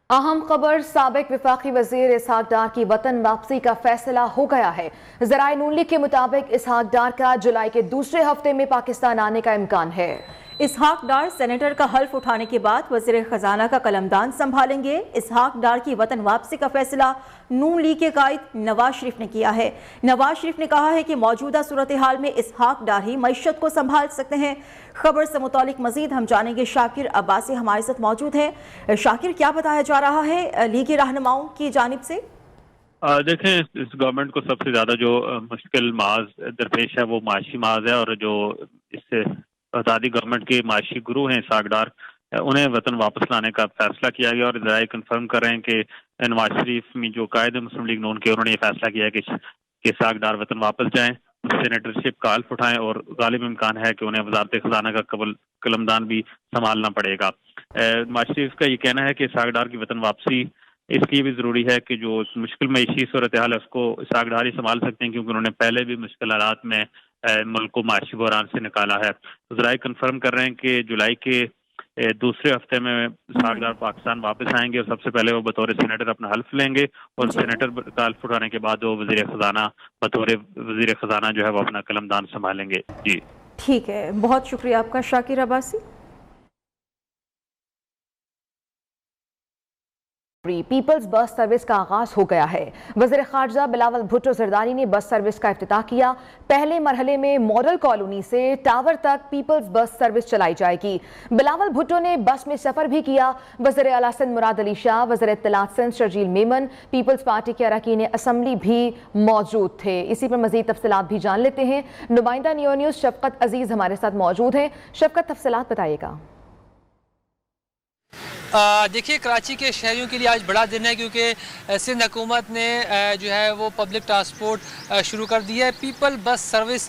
अहम खबर, साबिक वफाकी वजीर इसहाक डार की वतन वापसी का फैसला हो गया है। ज़राए नून लीग के मुताबिक इसहाक डार का जुलाई के दूसरे हफ्ते में पाकिस्तान आने का इम्कान है। इसहाक डार सेनेटर का हल्फ उठाने के बाद वज़ीर खजाना का कलमदान संभालेंगे। इसहाक डार की वतन वापसी का फैसला नून लीग के कायद नवाज शरीफ ने किया है। नवाज शरीफ ने कहा है कि मौजूदा सूरत हाल में इसहाक डार ही मईशत को संभाल सकते हैं। खबर से मुतालिक मजीद हम जानेंगे। शाकिर अब्बासी हमारे साथ मौजूद है। शाकिर, क्या बताया जा रहा है लीगी रहनुमाओं की जानिब से? देखें, इस गवर्नमेंट को सबसे ज्यादा जो मुश्किल माज दरपेश है वो माशी माज है, और जो इससे आज़ादी गवर्नमेंट के माशी गुरु हैं इसहाक डार, उन्हें वतन वापस लाने का फैसला किया गया। और जराए कंफर्म कर रहे हैं कि नवाज शरीफ में जो कायद मुस्लिम लीग नून के, उन्होंने ये फैसला किया है कि इसहाक डार वतन वापस जाएं, सेनेटरशिप का हल्फ उठाएं, और गालिब इम्कान है कि उन्हें वजारत खजाना का कलमदान भी संभालना पड़ेगा। नवाज शरीफ का ये कहना है कि इसहाक डार की वतन वापसी इसलिए भी जरूरी है कि जो मुश्किल मईशी सूरत हाल है उसको इसहाक डार ही संभाल सकते हैं, क्योंकि उन्होंने पहले भी मुश्किल हालात में मुल्क को माशी बहरान से निकाला है। तो जराए कंफर्म कर रहे हैं कि जुलाई के दूसरे हफ्ते में इसहाक डार पाकिस्तान वापस आएंगे, और सबसे पहले वो बतौर सेनेटर अपना हल्फ लेंगे, और सेनेटर का हल्फ उठाने के बाद वो वजीर खजाना, बतौर वजीर खजाना जो है वो अपना कलमदान संभालेंगे। जी ठीक है, बहुत शुक्रिया आपका Shakir Abbasi. Peoples bus service का आगाज हो गया है। वज़ीर खारजा बिलावल भुट्टो जरदारी ने बस सर्विस का इफ्तिताह किया। पहले मरहले में मॉडल कॉलोनी से टावर तक पीपल्स बस सर्विस चलाई जाएगी। बिलावल भुट्टो ने बस में सफर भी किया। वज़ीर आला सिंध मुराद अली शाह, वज़ीर इत्तलात सिंध शर्जील मेमन, पीपल्स पार्टी के अरकान असम्बली भी मौजूद थे। इसी पर मजीद तफसीलात भी जान लेते हैं। नुमाइंदा नियो न्यूज़ शफकत अजीज हमारे साथ मौजूद हैं। शफकत, तफसीलात बताइएगा। देखिए, कराची के शहरियों के लिए आज बड़ा दिन है, क्योंकि सिंध हुकूमत ने जो है वो पब्लिक ट्रांसपोर्ट शुरू कर दी है। पीपल बस सर्विस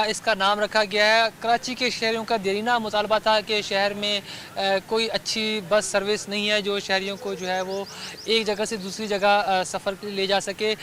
इसका नाम रखा गया है। कराची के शहरियों का देरीना मुतालबा था कि शहर में कोई अच्छी बस सर्विस नहीं है जो शहरियों को जो है वो एक जगह से दूसरी जगह सफ़र के लिए ले जा सके।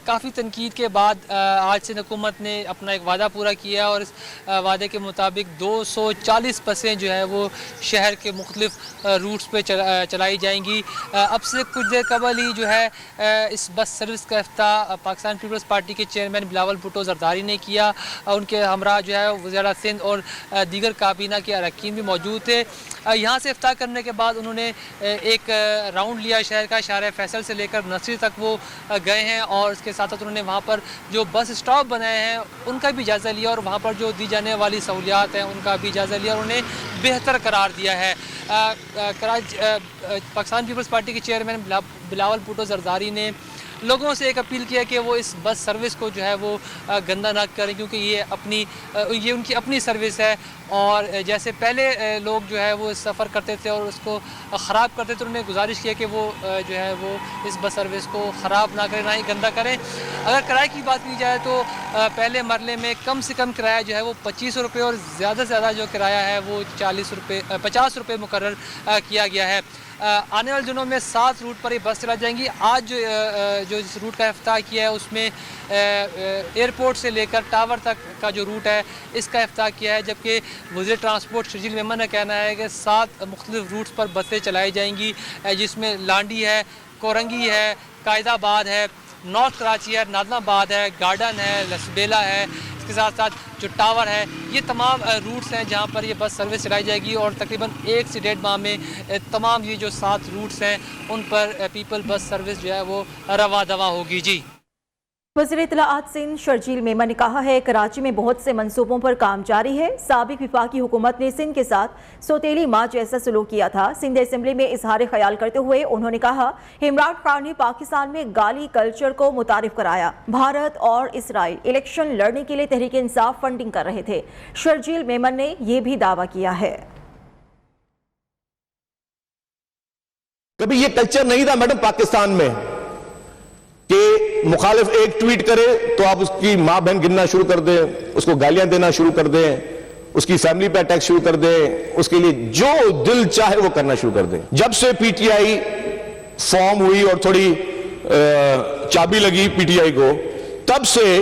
काफ़ी तनकीद के बाद आज सिंध हुकूमत ने अपना एक वादा पूरा किया, और इस वादे के मुताबिक 240 बसें जो है वो शहर के मुख्तलिफ रूट्स पे चलाई जाएंगी। अब से कुछ देर कबल ही जो है इस बस सर्विस का इफ्तिताह पाकिस्तान पीपल्स पार्टी के चेयरमैन बिलावल भुट्टो जरदारी ने किया। उनके हमरा जो है वज़ीर सिंध और दीगर काबीना के अरकान भी मौजूद थे। यहाँ से इफ्तिताह करने के बाद उन्होंने एक राउंड लिया शहर का। शार फैसल से लेकर नर्सरी तक वो गए हैं, और उसके साथ साथ उन्होंने वहाँ पर जो बस स्टॉप बनाए हैं उनका भी जायज़ा लिया, और वहाँ पर जो दी जाने वाली सहूलियात हैं उनका भी जायज़ा लिया, और उन्हें बेहतर करार दिया है। पाकिस्तान पीपल्स पार्टी के चेयरमैन बिलावल भुट्टो जरदारी ने लोगों से एक अपील किया कि वो इस बस सर्विस को जो है वो गंदा ना करें, क्योंकि ये उनकी अपनी सर्विस है। और जैसे पहले लोग जो है वो सफ़र करते थे और उसको ख़राब करते थे, उन्होंने गुजारिश किया कि वो जो है वो इस बस सर्विस को ख़राब ना करें, ना ही गंदा करें। अगर किराए की बात की जाए तो पहले मरले में कम से कम किराया जो है वो 25 रुपये, और ज़्यादा से ज़्यादा जो किराया है वो 50 रुपये मुकर्रर किया गया है। आने वाले दिनों में 7 रूट पर ये बस चला जाएंगी। आज जो इस रूट का इफ्तिताह किया है उसमें एयरपोर्ट से लेकर टावर तक का जो रूट है इसका इफ्तिताह किया है, जबकि वज़ीर ट्रांसपोर्ट शर्जील मेमन का कहना है कि 7 मुख्तलिफ रूट्स पर बसें चलाई जाएंगी, जिसमें लांडी है, कोरंगी है, कायदाबाद है, नॉर्थ कराची है, नादनाबाद है, गार्डन है, लसबेला है, इसके साथ साथ जो टावर है, ये तमाम रूट्स हैं जहाँ पर ये बस सर्विस चलाई जाएगी। और तकरीबन 1 से 1.5 माह में तमाम ये जो 7 रूट्स हैं उन पर पीपल बस सर्विस जो है वो रवा दवा होगी। जी, वज़ीर इत्तलात सिंध शर्जील मेमन ने कहा है कराची में बहुत से मंसूबों पर काम जारी है। साबिक वफाकी हुकूमत ने सिंध के साथ सौतेली माँ जैसा सलूक किया था। सिंध असम्बली में इजहार ख्याल करते हुए उन्होंने कहा इमरान खान ने पाकिस्तान में गाली कल्चर को मुतारिफ कराया। भारत और इसराइल इलेक्शन लड़ने के लिए तहरीक इंसाफ फंडिंग कर रहे थे। शर्जील मेमन ने यह भी दावा किया है कभी ये कल्चर नहीं था मैडम पाकिस्तान में कि मुखालिफ एक ट्वीट करे तो आप उसकी मां बहन गिनना शुरू कर दें, उसको गालियां देना शुरू कर दें, उसकी फैमिली पे अटैक शुरू कर दें, उसके लिए जो दिल चाहे वो करना शुरू कर दें। जब से पीटीआई फॉर्म हुई और थोड़ी चाबी लगी पीटीआई को, तब से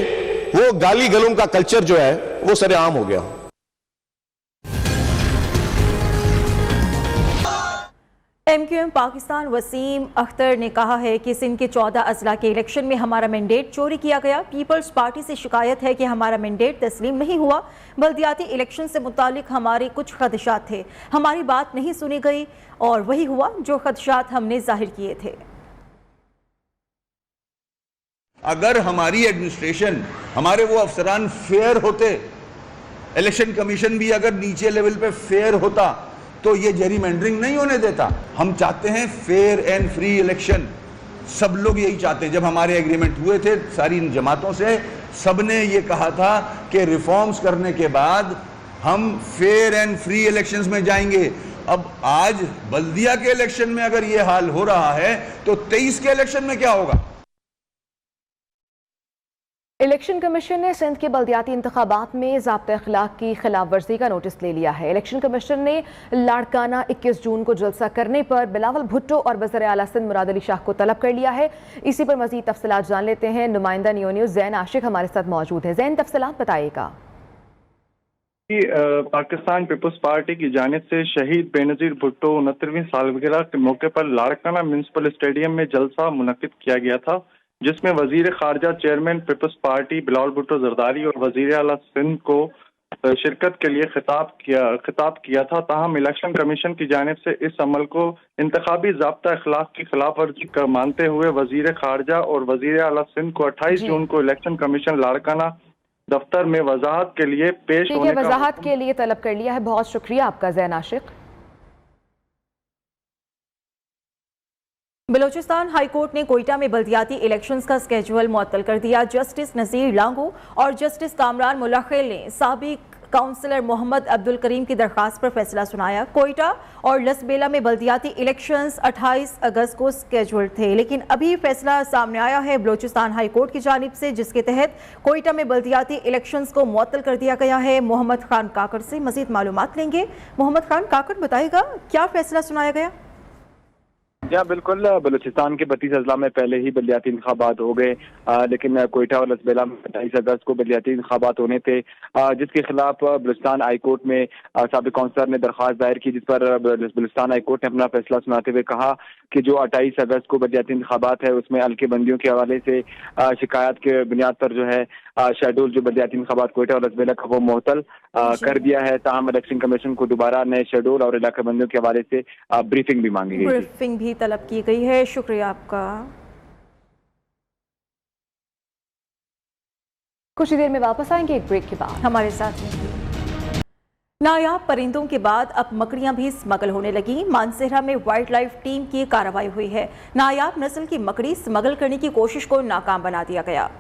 वो गाली गलों का कल्चर जो है वो सरेआम हो गया। MQM पाकिस्तान वसीम अख्तर ने कहा है कि सिंध के 14 अजला के इलेक्शन में हमारा मैंडेट चोरी किया गया। पीपल्स पार्टी से शिकायत है कि हमारा मैंडेट तस्लीम नहीं हुआ। बल्दियाती इलेक्शन से मुतालिक हमारे कुछ खदशात थे, हमारी बात नहीं सुनी गई और वही हुआ जो खदशात हमने जाहिर किए थे। अगर हमारी एडमिनिस्ट्रेशन, हमारे वो अफसरान फेयर होते, इलेक्शन कमीशन भी अगर नीचे लेवल पे फेयर होता तो ये जेरीमैंडरिंग नहीं होने देता। हम चाहते हैं फेयर एंड फ्री इलेक्शन, सब लोग यही चाहते हैं। जब हमारे एग्रीमेंट हुए थे सारी इन जमातों से, सबने ये कहा था कि रिफॉर्म्स करने के बाद हम फेयर एंड फ्री इलेक्शंस में जाएंगे। अब आज बल्दिया के इलेक्शन में अगर ये हाल हो रहा है तो 23 के इलेक्शन में क्या होगा? इलेक्शन कमीशन ने सिंध के बल्दियाती इंतखाबात में ज़ाब्ता अखलाक की खिलाफ वर्जी का नोटिस ले लिया है। इलेक्शन कमीशन ने लाड़काना 21 जून को जलसा करने पर बिलावल भुट्टो और वज़ीर आला सिंध मुराद अली शाह को तलब कर लिया है। इसी पर मज़ीद तफसीलात जान लेते हैं। नुमाइंदा नियो न्यूज़ ज़ैन आशिक हमारे साथ मौजूद है। ज़ैन, तफसीलात बताइएगा। पाकिस्तान पीपल्स पार्टी की जानिब से शहीद बेनज़ीर भुट्टो 69वीं सालगिरह के मौके पर लाड़काना म्यूनिसिपल स्टेडियम में जलसा मुनक्किद किया गया था, जिसमें वजीर खारजा, chairman people's party Bilawal Bhutto Zardari और वजीर आला सिंध को शिरकत के लिए खिताब किया था। ताहम इलेक्शन कमीशन की जानिब से इस अमल को इंतखाबी ज़ाब्ता अखलाक की खिलाफ वर्जी कर मानते हुए वजीर खारजा और वजीर आला सिंध को 28 जून को इलेक्शन कमीशन लाड़काना दफ्तर में वजाहत के लिए पेश होने का वजाहत के लिए तलब कर लिया है। बहुत शुक्रिया आपका ज़ैन आशिक। बलोचिस्तान हाई कोर्ट ने कोयटा में बल्दियाती इलेक्शंस का स्केड्यूल मुअत्तल कर दिया। जस्टिस नज़ीर लांगो और जस्टिस कामरान मुलाखिल ने साबिक काउंसलर मोहम्मद अब्दुल करीम की दरख्वास्त पर फैसला सुनाया। कोयटा और लसबेला में बल्दियाती इलेक्शंस 28 अगस्त को स्केड्यूल थे, लेकिन अभी फैसला सामने आया है बलोचिस्तान हाई कोर्ट की जानिब से, जिसके तहत कोयटा में बल्दियाती इलेक्शंस को मुअत्तल कर दिया गया है। मोहम्मद खान काकड़ से मजीद मालूमात लेंगे। मोहम्मद खान काकड़, बताइएगा क्या फैसला सुनाया गया? जी बिल्कुल, बलूचिस्तान के 32 अजला में पहले ही बल्दियाती इंतखाबात हो गए, लेकिन कोयटा और लसबेला में 28 अगस्त को बल्दियाती इंतखाबात होने थे, जिसके खिलाफ बलूचिस्तान हाई कोर्ट में साबिक काउंसलर ने दरख्वास्त दायर की, जिस पर बलूचिस्तान हाई कोर्ट ने अपना फैसला सुनाते हुए कहा कि जो 28 अगस्त को बल्दियाती इंतखाबात है उसमें हल्के बंदियों के हवाले से शिकायत के बुनियाद पर जो है शेड्यूल जो बल्दियाती इंतखाबात कोयटा और लसबेला का वो मुअत्तल कर दिया है। ताहम इलेक्शन कमीशन को दोबारा नए शेड्यूल और इलाके बंदियों के हवाले से ब्रीफिंग भी मांगी गई, ब्रीफिंग भी तलब की गई है। शुक्रिया आपका। कुछ ही देर में वापस आएंगे एक ब्रेक के बाद। हमारे साथ नायाब परिंदों के बाद अब मकड़ियां भी स्मगल होने लगी। मानसेरा में वाइल्ड लाइफ टीम की कार्रवाई हुई है। नायाब नस्ल की मकड़ी स्मगल करने की कोशिश को नाकाम बना दिया गया।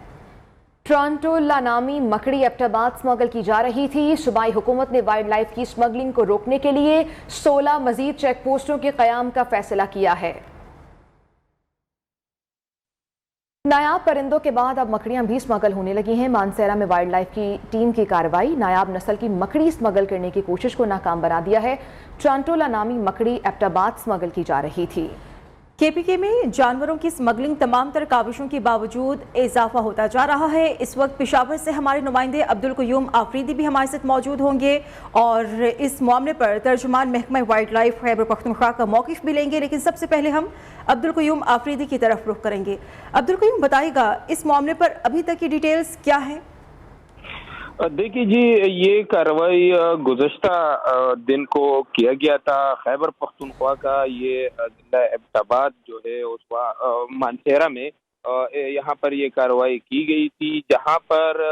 ट्रांटोला नामी मकड़ी एबटाबाद स्मगल की जा रही थी। सूबाई हुकूमत ने वाइल्ड लाइफ की स्मगलिंग को रोकने के लिए 16 मजीद चेक पोस्टों के कयाम का फैसला किया है। नायाब परिंदों के बाद अब मकड़ियां भी स्मगल होने लगी हैं। मानसेरा में वाइल्ड लाइफ की टीम की कार्रवाई नायाब नस्ल की मकड़ी स्मगल करने की कोशिश को नाकाम बना दिया है। ट्रांटोला नामी मकड़ी एबटाबाद स्मगल की जा रही थी। केपीके में जानवरों की स्मगलिंग तमाम तर काविशों के बावजूद इजाफा होता जा रहा है। इस वक्त पेशावर से हमारे नुमाइंदे अब्दुल क़य्यूम आफरीदी भी हमारे साथ मौजूद होंगे और इस मामले पर तर्जुमान महकमा वाइल्ड लाइफ खैबर पख्तूनख्वा का मौक़िफ़ भी लेंगे, लेकिन सबसे पहले हम अब्दुल क़य्यूम आफरीदी की तरफ रुख करेंगे। अब्दुल क़य्यूम, बताइएगा इस मामले पर अभी तक की डिटेल्स क्या है? देखिए जी, ये कार्रवाई गुज़श्ता दिन को किया गया था। खैबर पख्तूनख्वा का ये जिला एबटाबाद जो है उस मानसेरा में यहाँ पर ये कार्रवाई की गई थी, जहाँ पर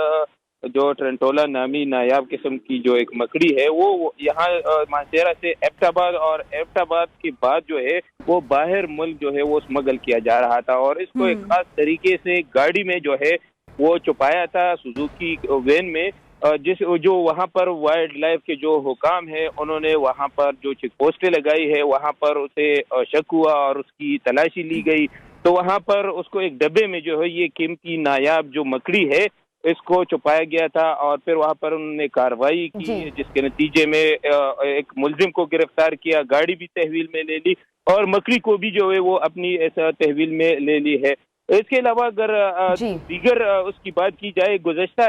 जो ट्रेंटोला नामी नायाब किस्म की जो एक मकड़ी है वो यहाँ मानसेरा से एबटाबाद और एबटाबाद के बाद जो है वो बाहर मुल्क जो है वो स्मगल किया जा रहा था और इसको एक खास तरीके से गाड़ी में जो है वो छुपाया था सुजुकी वैन में। जो वहाँ पर वाइल्ड लाइफ के जो हुकाम है उन्होंने वहाँ पर जो चेक पोस्टें लगाई है वहाँ पर उसे शक हुआ और उसकी तलाशी ली गई, तो वहाँ पर उसको एक डब्बे में जो है ये कीमती नायाब जो मकड़ी है इसको छुपाया गया था और फिर वहाँ पर उन्होंने कार्रवाई की, जिसके नतीजे में एक मुलजिम को गिरफ्तार किया, गाड़ी भी तहवील में ले ली और मकड़ी को भी जो है वो अपनी ऐसा तहवील में ले ली है। इसके अलावा अगर दीगर उसकी बात की जाए, गुज़श्ता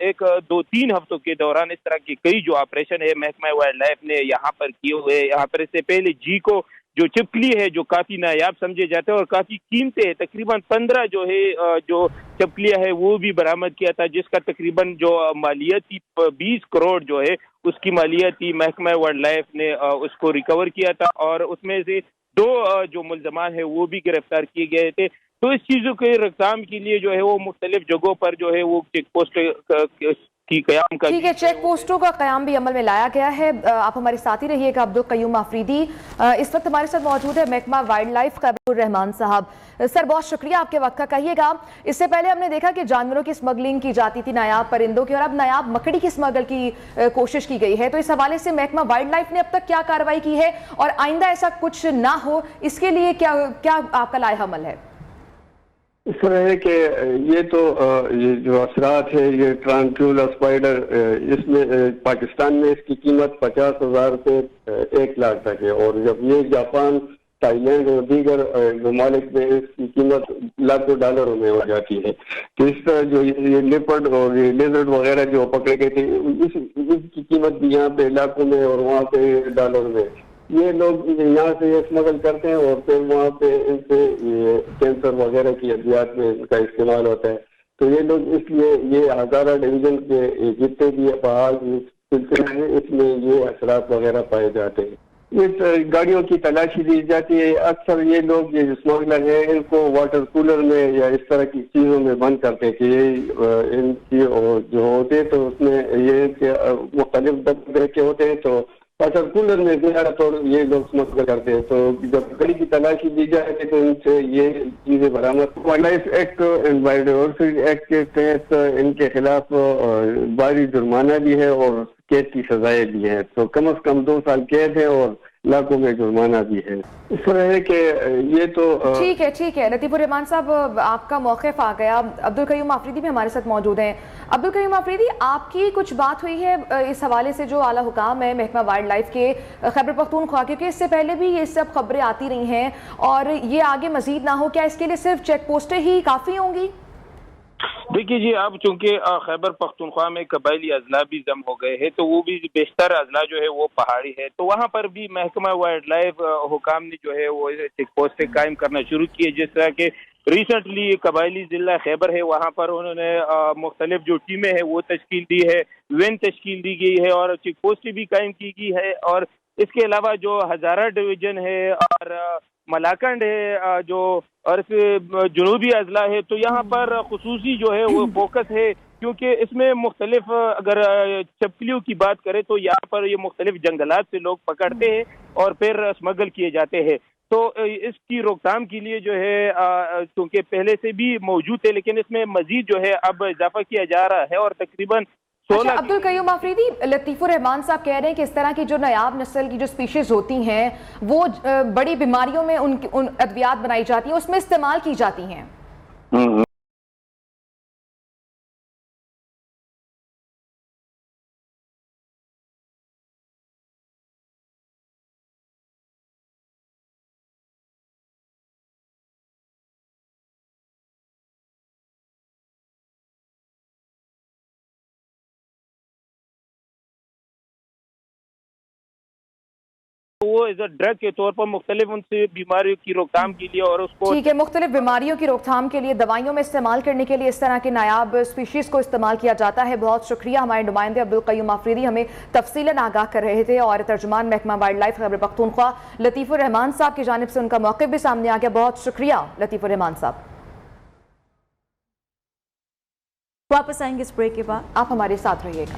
1-2-3 हफ्तों के दौरान इस तरह के कई जो ऑपरेशन है महकमा वाइल्ड लाइफ ने यहाँ पर किए हुए। यहाँ पर इससे पहले जी को जो छिपकली है जो काफी नायाब समझे जाते हैं और काफी कीमती है, तकरीबन 15 जो है जो छिपकलियां है वो भी बरामद किया था, जिसका तकरीबन जो मालियती 20 करोड़ जो है उसकी मालियती महकमा वाइल्ड लाइफ ने उसको रिकवर किया था और उसमें से 2 जो मुल्जमान है वो भी गिरफ्तार किए गए थे। तो इस चीजों के रोकथाम के लिए जो है वो मुख्तलिफ जगहों पर जो है वो चेक पोस्ट की कयाम का, ठीक है, चेक पोस्टों का कयाम भी अमल में लाया गया है। आप हमारे साथ ही रहिएगा। अब्दुल कयूम आफरीदी इस वक्त हमारे साथ मौजूद है, महकमा वाइल्ड लाइफ खैबर रहमान साहब। सर बहुत शुक्रिया आपके वक्त का। कहिएगा, इससे पहले हमने देखा कि जानवरों की स्मगलिंग की जाती थी, नायाब परिंदों की, और अब नायाब मकड़ी की स्मगल की कोशिश की गई है। तो इस हवाले से महकमा वाइल्ड लाइफ ने अब तक क्या कार्रवाई की है और आइंदा ऐसा कुछ ना हो इसके लिए क्या आपका लाए अमल है? इस तरह है कि ये तो ये जो असरात है, ये ट्रांक्यूला स्पाइडर, इसमें पाकिस्तान में इसकी कीमत 50,000 से 1 लाख तक है और जब ये जापान, थाईलैंड और दीगर ममालिक में इसकी कीमत लाखों डॉलरों में हो जाती है। तो इस तरह जो ये लेपर्ड और ये लेजर्ड वगैरह जो पकड़े गए थे इसकी कीमत भी यहाँ पे लाखों में और वहाँ पे डॉलर में। ये लोग यहाँ से ये स्मगल करते हैं और फिर वहाँ पे इनसे ये कैंसर वगैरह की अद्वियात में इनका इस्तेमाल होता है। तो ये लोग इसलिए ये हजारा डिवीजन के जितने भी पहाड़ सिलसिले हैं इसमें ये असरात वगैरह पाए जाते हैं। ये गाड़ियों की तलाशी दी जाती है। अक्सर ये लोग ये स्मगलर है इनको वाटर कूलर में या इस तरह की चीज़ों में बंद करते हैं कि ये इनकी जो होते हैं तो उसमें ये मुख्तलिफ तरह के होते हैं तो वाटर कूलर में ज़्यादातर ये लोग स्मगल करते हैं। तो जब गाड़ी की तलाशी दी जाए तो इनसे ये चीज़ें बरामद। Wild life act and biodiversity act के तहत इनके खिलाफ भारी जुर्माना भी है और कैद की सजाएं भी है। तो कम से कम 2 साल कैद है और लाखों में जुर्माना भी है। इस तरह है कि ये तो ठीक है लतीफुर रहमान साहब, आपका मौक़िफ़ आ गया। अब्दुल कयूम आफरीदी भी हमारे साथ मौजूद हैं। अब्दुल कयूम आफरीदी, आपकी कुछ बात हुई है इस हवाले से जो आला हुकाम है महकमा वाइल्ड लाइफ के खैबर पख्तूनख्वा, क्योंकि इससे पहले भी ये सब खबरें आती रही हैं और ये आगे मजीद ना हो, क्या इसके लिए सिर्फ चेक पोस्टें ही काफ़ी होंगी? देखिए जी, अब चूंकि खैबर पख्तूनख्वा में कबायली अजला भी जम हो गए हैं तो वो भी बेशतर अजला जो है वो पहाड़ी है, तो वहाँ पर भी महकमा वाइल्ड लाइफ हुकाम ने जो है वो चेक पोस्ट कायम करना शुरू किए। जिस तरह के रिसेंटली कबायली जिला खैबर है वहाँ पर उन्होंने मुख्तलिफ जो टीमें हैं वो तश्कील दी है, वैन तश्कील दी गई है और चेक पोस्ट भी कायम की गई है। और इसके अलावा जो हजारा डिवीजन है और मलाकंड है जो और जुनूबी अजला है, तो यहाँ पर खुसूसी जो है वो फोकस है क्योंकि इसमें मुख्तलिफ, अगर छिपकलियों की बात करें तो यहाँ पर ये मुख्तलिफ जंगलात से लोग पकड़ते हैं और फिर स्मगल किए जाते हैं। तो इसकी रोकथाम के लिए जो है क्योंकि पहले से भी मौजूद है लेकिन इसमें मजीद जो है अब इजाफा किया जा रहा है और तकरीबन 16। अब्दुल कयूम आफरीदी, लतीफुर रहमान साहब कह रहे हैं कि इस तरह की जो नायाब नस्ल की जो स्पीशीज होती हैं वो बड़ी बीमारियों में उन अद्वियात बनाई जाती हैं, उसमें इस्तेमाल की जाती हैं। वो एज अ ड्रग के तौर पर मुख्तलिफ उनसे बीमारियों की रोकथाम के लिए और उसको ठीक है, मुख्तलिफ बीमारियों की रोकथाम के लिए दवाइयों में इस्तेमाल करने के लिए इस तरह के नायाब स्पीशीज़ को इस्तेमाल किया जाता है। बहुत शुक्रिया, हमारे नुमाइंदे अब्दुल कयूम आफरीदी हमें तफसीलन आगाह कर रहे थे और तर्जुमान महकमा वाइल्ड लाइफ खैबर पख्तूनख्वा लतीफुर रहमान साहब की जानिब से उनका मौक़िफ़ भी सामने आ गया। बहुत शुक्रिया लतीफुर रहमान साहब। वापस आएंगे इस ब्रेक के बाद, आप हमारे साथ रहिएगा।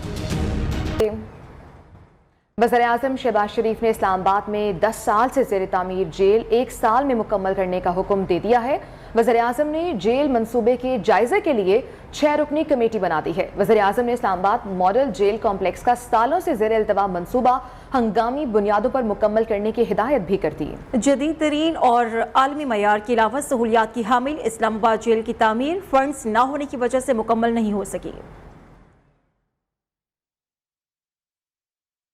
वज़ीर-ए-आज़म शहबाज शरीफ ने इस्लामाबाद में 10 साल से ज़ेर तामीर जेल 1 साल में मुकम्मल करने का हुक्म दे दिया है। वज़ीर-ए-आज़म ने जेल मंसूबे के जायजे के लिए 6 रुकनी कमेटी बना दी है। वज़ीर-ए-आज़म ने इस्लामाबाद मॉडल जेल कॉम्प्लेक्स का सालों से ज़ेर इल्तवा मंसूबा हंगामी बुनियादों पर मुकम्मल करने की हिदायत भी कर दी। जदीद तरीन और आलमी मयार के अलावा सहूलियात की हामिल इस्लामाबाद जेल की तामीर फंड्स न होने की वजह से मुकम्मल नहीं हो सकी।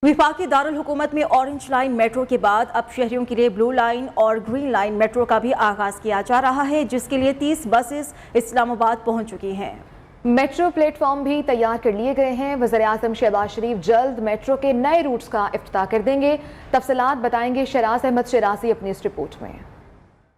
विफाकी दारुल हुकूमत में ऑरेंज लाइन मेट्रो के बाद अब शहरियों के लिए ब्लू लाइन और ग्रीन लाइन मेट्रो का भी आगाज किया जा रहा है, जिसके लिए 30 बसेस इस्लामाबाद पहुंच चुकी हैं। मेट्रो प्लेटफॉर्म भी तैयार कर लिए गए हैं। वज़ीर-ए-आज़म शहबाज शरीफ जल्द मेट्रो के नए रूट्स का इफ्तिताह कर देंगे। तफसीलात बताएंगे शराज अहमद शराजी अपनी इस रिपोर्ट में।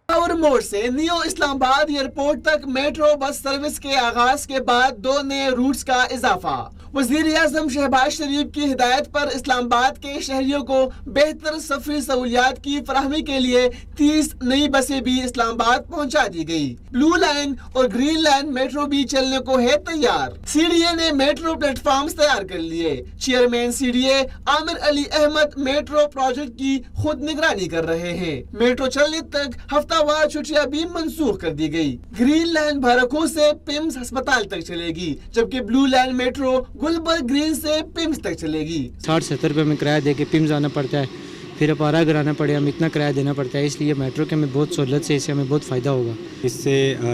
टावर मोड़ से न्यू इस्लामाबाद एयरपोर्ट तक मेट्रो बस सर्विस के आगाज के बाद 2 नए रूट्स का इजाफा। वज़ीर-ए-आज़म शहबाज शरीफ की हिदायत पर इस्लामाबाद के शहरियों को बेहतर सफरी सहूलियात की फराहमी के लिए 30 नई बसें भी इस्लामाबाद पहुंचा दी गई। ब्लू लाइन और ग्रीन लाइन मेट्रो भी चलने को है तैयार। सीडीए ने मेट्रो प्लेटफॉर्म तैयार कर लिए। Chairman CDA Amir Ali Ahmad metro project की खुद निगरानी कर रहे हैं। मेट्रो चलने तक हफ्तावार छुट्टियां भी मंसूख कर दी गई। ग्रीन लाइन भारखू से पिम्स अस्पताल तक चलेगी, जबकि blue line metro Gulberg green से पिम्स तक चलेगी। 60-70 रुपये में किराया दे के पिम्स आना पड़ता है, फिर अपारा कराना पड़े, हम इतना किराया देना पड़ता है। इसलिए मेट्रो के हमें बहुत सहूलत से इससे हमें बहुत फ़ायदा होगा। इससे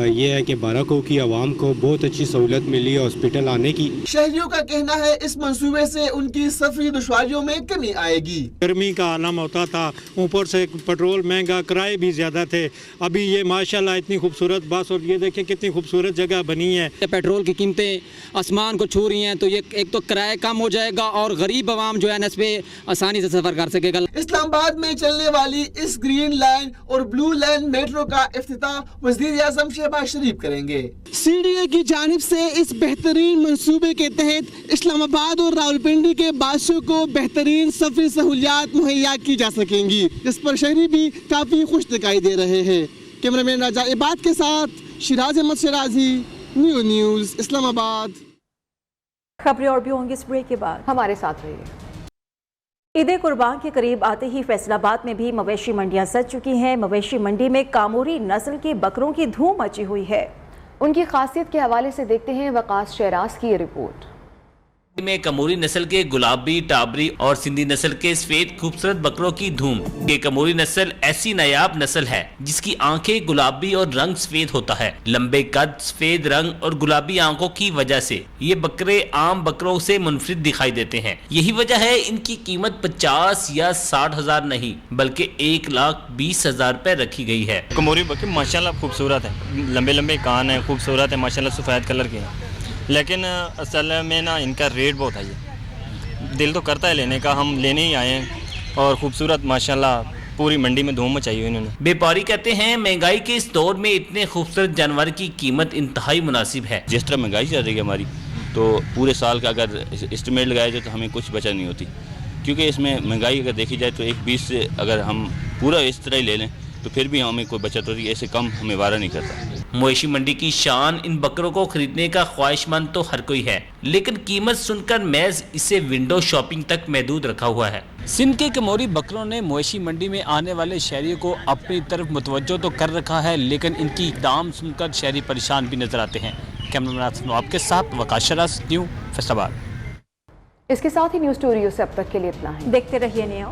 ये है कि बाराको की आवाम को बहुत अच्छी सहूलत मिली है हॉस्पिटल आने की। शहरियों का कहना है इस मंसूबे से उनकी सफरी दुश्वारियों में कमी आएगी। गर्मी का आलम होता था, ऊपर से पेट्रोल महंगा, किराए भी ज्यादा थे। अभी ये माशाल्लाह इतनी खूबसूरत बस, और ये देखें कितनी खूबसूरत जगह बनी है। पेट्रोल की कीमतें आसमान को छू रही हैं, तो ये एक तो किराया कम हो जाएगा और गरीब आवाम जो है न इस पे आसानी से सफर कर सकेगा। इस्लामाबाद में चलने वाली इस ग्रीन लाइन और ब्लू लाइन मेट्रो का इफ्तिताह वज़ीर-ए-आज़म शहबाज शरीफ करेंगे। सीडीए की जानिब से इस बेहतरीन मंसूबे के तहत इस्लामाबाद और रावलपिंडी के बाशियों को बेहतरीन सफरी सहूलियात मुहैया की जा सकेंगी, जिस पर शहरी भी काफी खुश दिखाई दे रहे हैं। कैमरामैन राजा इबाद के साथ शिराज अहमद शराजी, न्यूज़ इस्लामाबाद। खबरें और भी होंगी इस ब्रेक के बाद, हमारे साथ रहिए। ईद कुर्बान के करीब आते ही फैसलाबाद में भी मवेशी मंडियां सज चुकी हैं। मवेशी मंडी में कामोरी नस्ल के बकरों की धूम मची हुई है। उनकी खासियत के हवाले से देखते हैं वकास शहराज की ये रिपोर्ट। में कमोरी नस्ल के गुलाबी, टाबरी और सिंधी नस्ल के सफेद खूबसूरत बकरों की धूम। ये कमोरी नस्ल ऐसी नायाब नस्ल है जिसकी आंखें गुलाबी और रंग सफेद होता है। लंबे कद, सफेद रंग और गुलाबी आंखों की वजह से ये बकरे आम बकरों से मुनफरिद दिखाई देते हैं। यही वजह है इनकी कीमत 50 या 60 हजार नहीं बल्कि 1,20,000 रुपए रखी गई है। कमोरी बकरे माशाल्लाह खूबसूरत है, लंबे लंबे कान है, खूबसूरत है माशाल्लाह, सफ़ेद कलर के हैं। लेकिन असल में ना इनका रेट बहुत हाई है। दिल तो करता है लेने का, हम लेने ही आए हैं। और खूबसूरत माशाल्लाह पूरी मंडी में धूम मचाई हुई इन्होंने। व्यापारी कहते हैं महंगाई के इस दौर में इतने खूबसूरत जानवर की कीमत इंतहाई मुनासिब है। जिस तरह महंगाई चल रही है हमारी, तो पूरे साल का अगर एस्टिमेट लगाया जाए तो हमें कुछ बचत नहीं होती, क्योंकि इसमें महंगाई अगर देखी जाए तो 1,20 से अगर हम पूरा इस तरह ही ले लें तो फिर भी हमें कोई बचत होती है, ऐसे कम हमें वारा नहीं करता। मवेशी मंडी की शान इन बकरों को खरीदने का ख्वाहिशमंद तो हर कोई है, लेकिन कीमत सुनकर महज इसे विंडो शॉपिंग तक महदूद रखा हुआ है। सिंध के कमोरी बकरों ने मवेशी मंडी में आने वाले शहरियों को अपनी तरफ मुतवज्जो तो कर रखा है, लेकिन इनकी दाम सुनकर शहरी परेशान भी नजर आते हैं। कैमरामैन आपके साथ वकास शराज, न्यू फैसलाबाद। इसके साथ ही न्यूज़ स्टूडियो से अब तक के लिए इतना है। देखते रहिए न्यू।